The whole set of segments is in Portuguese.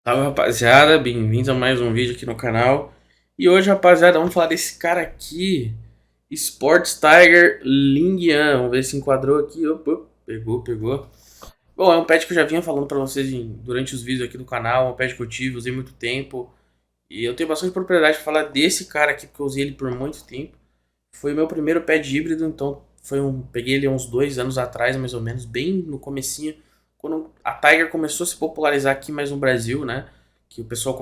Salve rapaziada, bem-vindos a mais um vídeo aqui no canal. E hoje, rapaziada, vamos falar desse cara aqui, Sports Tiger Lingyan. Vamos ver se enquadrou aqui. Opa, pegou. Bom, é um pet que eu já vinha falando pra vocês durante os vídeos aqui do canal. É um pet que eu tive, usei muito tempo. E eu tenho bastante propriedade pra falar desse cara aqui, porque eu usei ele por muito tempo. Foi meu primeiro pet híbrido, então peguei ele uns 2 anos atrás, mais ou menos, bem no comecinho, quando a Tiger começou a se popularizar aqui mais no Brasil, né? Que o pessoal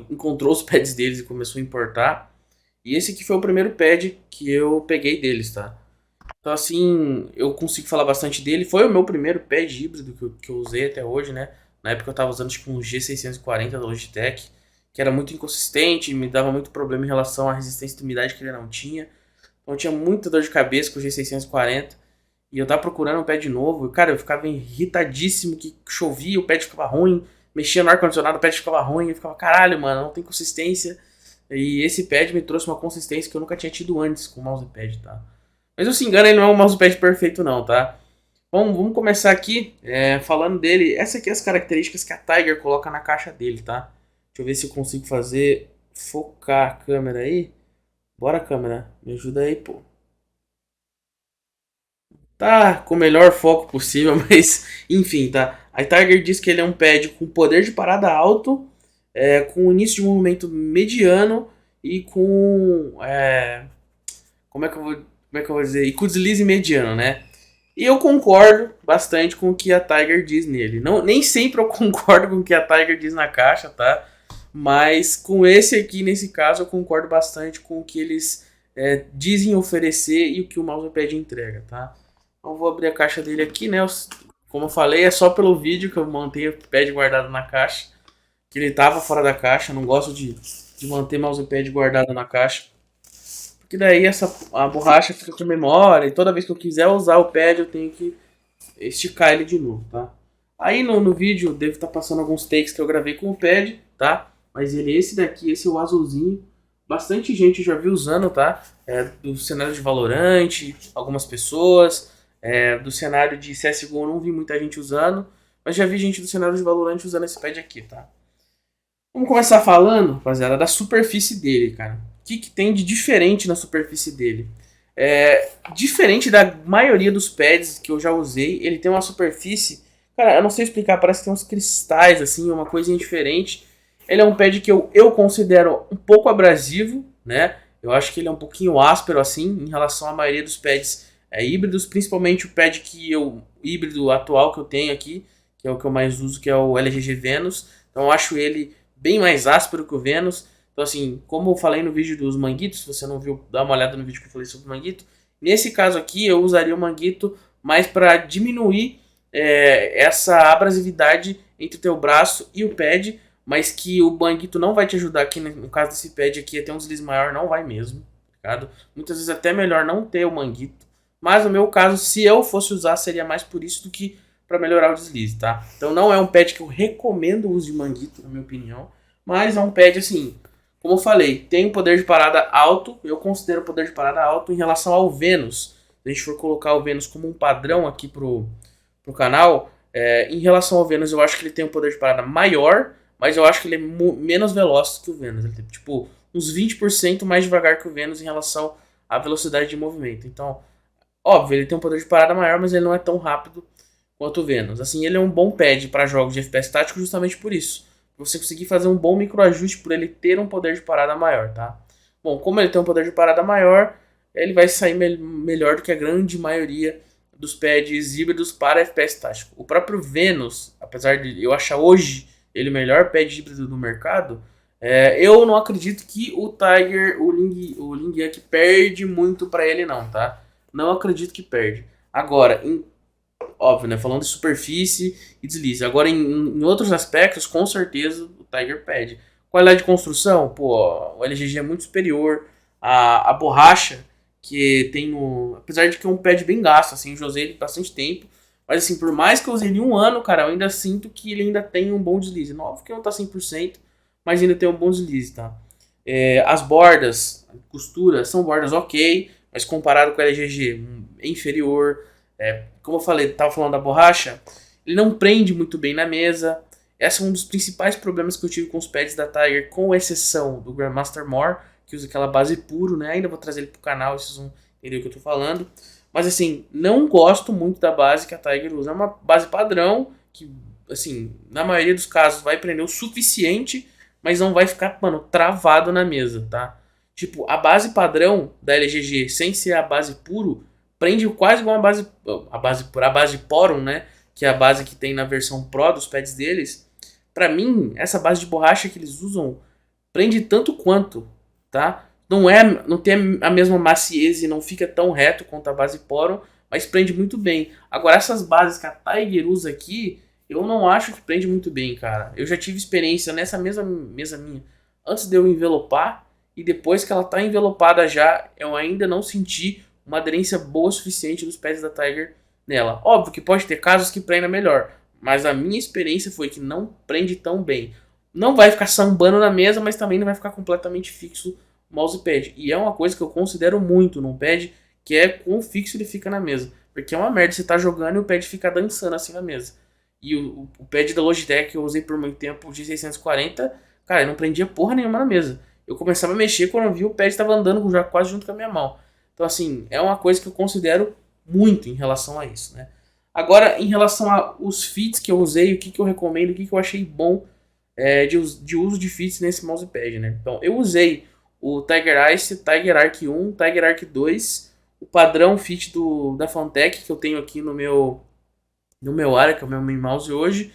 encontrou os pads deles e começou a importar. E esse aqui foi o primeiro pad que eu peguei deles, tá? Então assim, eu consigo falar bastante dele. Foi o meu primeiro pad híbrido que eu usei até hoje, né? Na época eu tava usando tipo um G640 da Logitech, que era muito inconsistente, me dava muito problema em relação à resistência de umidade que ele não tinha. Então eu tinha muita dor de cabeça com o G640. E eu tava procurando um pad novo. E, cara, eu ficava irritadíssimo que chovia, o pad ficava ruim. Mexia no ar-condicionado, o pad ficava ruim. Eu ficava, caralho, mano, não tem consistência. E esse pad me trouxe uma consistência que eu nunca tinha tido antes com o mousepad, tá? Mas não se engana, ele não é um mousepad perfeito não, tá? Bom, vamos começar aqui falando dele. Essa aqui é as características que a Tiger coloca na caixa dele, tá? Deixa eu ver se eu consigo focar a câmera aí. Bora, câmera, me ajuda aí, pô. Tá com o melhor foco possível, mas enfim, tá? A Tiger diz que ele é um pad com poder de parada alto, com início de movimento mediano e como é que eu vou, como é que eu vou dizer? E com deslize mediano, né? E eu concordo bastante com o que a Tiger diz nele. Não, nem sempre eu concordo com o que a Tiger diz na caixa, tá? Mas com esse aqui, nesse caso, eu concordo bastante com o que eles dizem oferecer e o que o mousepad entrega, tá? Então vou abrir a caixa dele aqui, né? Como eu falei, é só pelo vídeo que eu mantenho o pad guardado na caixa. Que ele tava fora da caixa. Eu não gosto de manter mousepad guardado na caixa. Porque daí a borracha fica com memória. E toda vez que eu quiser usar o pad, eu tenho que esticar ele de novo, tá? Aí no vídeo devo estar passando alguns takes que eu gravei com o pad, tá? Mas esse daqui, esse é o azulzinho. Bastante gente já viu usando, tá? Do cenário de Valorant, algumas pessoas. Do cenário de CSGO eu não vi muita gente usando. Mas já vi gente do cenário de Valorant usando esse pad aqui, tá? Vamos começar falando, rapaziada, da superfície dele, cara. O que tem de diferente na superfície dele? Diferente da maioria dos pads que eu já usei, ele tem uma superfície. Cara, eu não sei explicar, parece que tem uns cristais, assim, uma coisinha diferente. Ele é um pad que eu considero um pouco abrasivo, né? Eu acho que ele é um pouquinho áspero, assim, em relação à maioria dos pads híbridos, principalmente o pad híbrido atual que eu tenho aqui, que é o que eu mais uso, que é o LGG Venus. Então eu acho ele bem mais áspero que o Venus. Então, assim, como eu falei no vídeo dos manguitos, se você não viu, dá uma olhada no vídeo que eu falei sobre o manguito. Nesse caso aqui, eu usaria o manguito mais para diminuir essa abrasividade entre o teu braço e o pad, mas que o manguito não vai te ajudar aqui, no caso desse pad aqui, a ter um deslize maior, não vai mesmo, tá? Muitas vezes até melhor não ter o manguito. Mas no meu caso, se eu fosse usar, seria mais por isso do que para melhorar o deslize, tá? Então não é um pad que eu recomendo o uso de manguito, na minha opinião, mas é um pad assim, como eu falei, tem um poder de parada alto. Eu considero o poder de parada alto em relação ao Venus. Se a gente for colocar o Venus como um padrão aqui pro canal, em relação ao Venus, eu acho que ele tem um poder de parada maior, mas eu acho que ele é menos veloz que o Venus. Ele tem tipo uns 20% mais devagar que o Venus em relação à velocidade de movimento. Então, óbvio, ele tem um poder de parada maior, mas ele não é tão rápido quanto o Venus. Assim, ele é um bom pad para jogos de FPS tático justamente por isso. Você conseguir fazer um bom microajuste por ele ter um poder de parada maior, tá? Bom, como ele tem um poder de parada maior, ele vai sair melhor do que a grande maioria dos pads híbridos para FPS tático. O próprio Venus, apesar de eu achar hoje ele o melhor pad híbrido do mercado, eu não acredito que o Tiger, o Ling Yang perde muito para ele não, tá? Não acredito que perde. Agora, óbvio, né? Falando de superfície e deslize. Agora, em outros aspectos, com certeza o Tiger pede. Qualidade de construção, pô, o LGG é muito superior. A borracha, que tem o. Apesar de que é um pad bem gasto, assim, eu usei ele bastante tempo. Mas assim, por mais que eu usei ele um ano, cara, eu ainda sinto que ele ainda tem um bom deslize. Não, porque não tá 100%, mas ainda tem um bom deslize, tá? As bordas, costura, são bordas ok, mas comparado com o LGG, é inferior. Como eu falei, tava falando da borracha, ele não prende muito bem na mesa. Esse é um dos principais problemas que eu tive com os pads da Tiger, com exceção do Grandmaster More, que usa aquela base puro, né? Ainda vou trazer ele pro canal, vocês vão entender o que eu tô falando. Mas assim, não gosto muito da base que a Tiger usa. É uma base padrão, que assim, na maioria dos casos vai prender o suficiente, mas não vai ficar, mano, travado na mesa, tá? Tipo, a base padrão da LGG, sem ser a base puro, prende quase igual a base Porum, né? Que é a base que tem na versão Pro dos pads deles. Pra mim, essa base de borracha que eles usam prende tanto quanto, tá? Não tem a mesma maciez e não fica tão reto quanto a base Porum, mas prende muito bem. Agora, essas bases que a Tiger usa aqui, eu não acho que prende muito bem, cara. Eu já tive experiência nessa mesma mesa minha, antes de eu envelopar, e depois que ela tá envelopada já, eu ainda não senti uma aderência boa o suficiente dos pads da Tiger nela. Óbvio que pode ter casos que prenda melhor, mas a minha experiência foi que não prende tão bem. Não vai ficar sambando na mesa, mas também não vai ficar completamente fixo o mousepad. E é uma coisa que eu considero muito num pad, que é quão fixo ele fica na mesa. Porque é uma merda você tá jogando e o pad fica dançando assim na mesa. E o pad da Logitech que eu usei por muito tempo, o G640, cara, eu não prendia porra nenhuma na mesa. Eu começava a mexer quando eu vi o pad estava andando já quase junto com a minha mão. Então assim, é uma coisa que eu considero muito em relação a isso, né? Agora, em relação aos fits que eu usei, o que eu recomendo, o que eu achei bom de uso de fits nesse mousepad, né? Então, eu usei o Tiger Ice, Tiger Arc 1, Tiger Arc 2, o padrão fit da Fontech que eu tenho aqui no meu área, que é o meu main mouse hoje.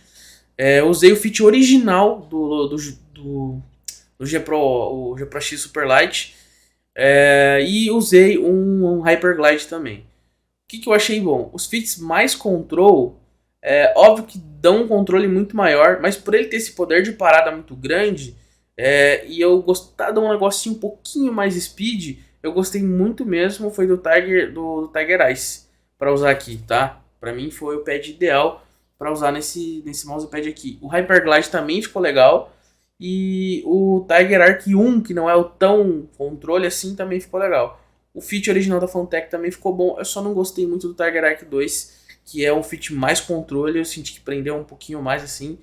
Usei o fit original do G Pro, o G Pro X Superlight, e usei um Hyperglide também. O que eu achei bom? Os fits mais control, óbvio que dão um controle muito maior, mas por ele ter esse poder de parada muito grande, e eu gostar de um negocinho um pouquinho mais speed, eu gostei muito mesmo, foi do Tiger Ice, para usar aqui, tá? Para mim foi o pad ideal para usar nesse mousepad aqui. O Hyperglide também ficou legal, e o Tiger Arc 1, que não é o tão controle assim, também ficou legal. O fit original da Fontech também ficou bom. Eu só não gostei muito do Tiger Arc 2, que é um fit mais controle. Eu senti que prendeu um pouquinho mais assim.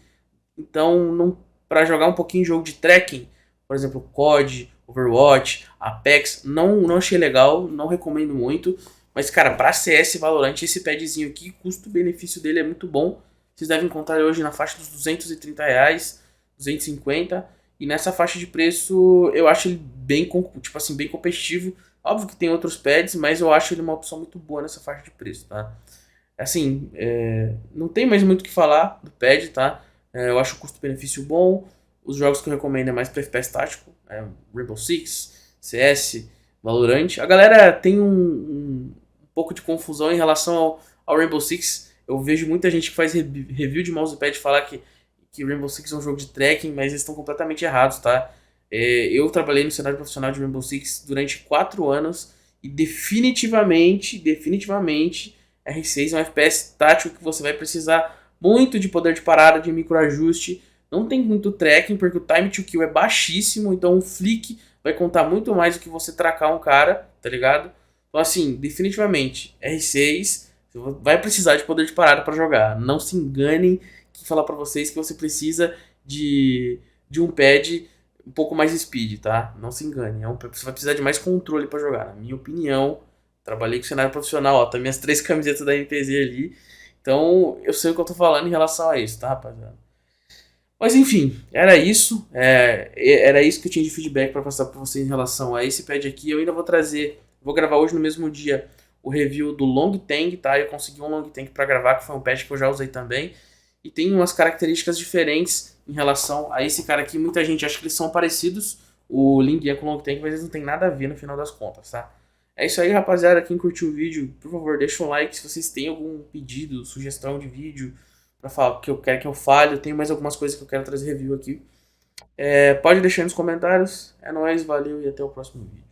Então, para jogar um pouquinho de jogo de tracking, por exemplo, COD, Overwatch, Apex, não achei legal, não recomendo muito. Mas, cara, pra CS e Valorant, esse padzinho aqui, custo-benefício dele é muito bom. Vocês devem encontrar ele hoje na faixa dos R$ 230, 250. E nessa faixa de preço, eu acho ele bem, tipo assim, bem competitivo. Óbvio que tem outros pads, mas eu acho ele uma opção muito boa nessa faixa de preço, tá? Assim, não tem mais muito o que falar do pad, tá? Eu acho o custo-benefício bom. Os jogos que eu recomendo é mais para FPS tático, Rainbow Six, CS, Valorant. A galera tem um pouco de confusão em relação ao Rainbow Six. Eu vejo muita gente que faz review de mousepad falar que Rainbow Six é um jogo de tracking, mas eles estão completamente errados, tá? Eu trabalhei no cenário profissional de Rainbow Six durante 4 anos e definitivamente, R6 é um FPS tático que você vai precisar muito de poder de parada, de microajuste. Não tem muito tracking porque o time to kill é baixíssimo, então o flick vai contar muito mais do que você tracar um cara, tá ligado? Então assim, definitivamente, R6 vai precisar de poder de parada para jogar. Não se enganem que falar para vocês que você precisa de um pad um pouco mais speed, tá? Não se engane. Você vai precisar de mais controle para jogar. Na minha opinião, trabalhei com cenário profissional, ó, tá minhas 3 camisetas da MPZ ali. Então, eu sei o que eu tô falando em relação a isso, tá, rapaziada? Mas enfim, era isso. Era isso que eu tinha de feedback para passar para vocês em relação a esse pad aqui. Eu ainda vou gravar hoje no mesmo dia o review do Long Tank, tá? Eu consegui um Long Tank para gravar, que foi um pad que eu já usei também. E tem umas características diferentes em relação a esse cara aqui. Muita gente acha que eles são parecidos, o Ling Yan com o Long Tank, mas eles não tem nada a ver no final das contas, tá? É isso aí, rapaziada. Quem curtiu o vídeo, por favor, deixa um like. Se vocês têm algum pedido, sugestão de vídeo pra falar que eu quero que eu fale, eu tenho mais algumas coisas que eu quero trazer review aqui. Pode deixar nos comentários. É nóis, valeu e até o próximo vídeo.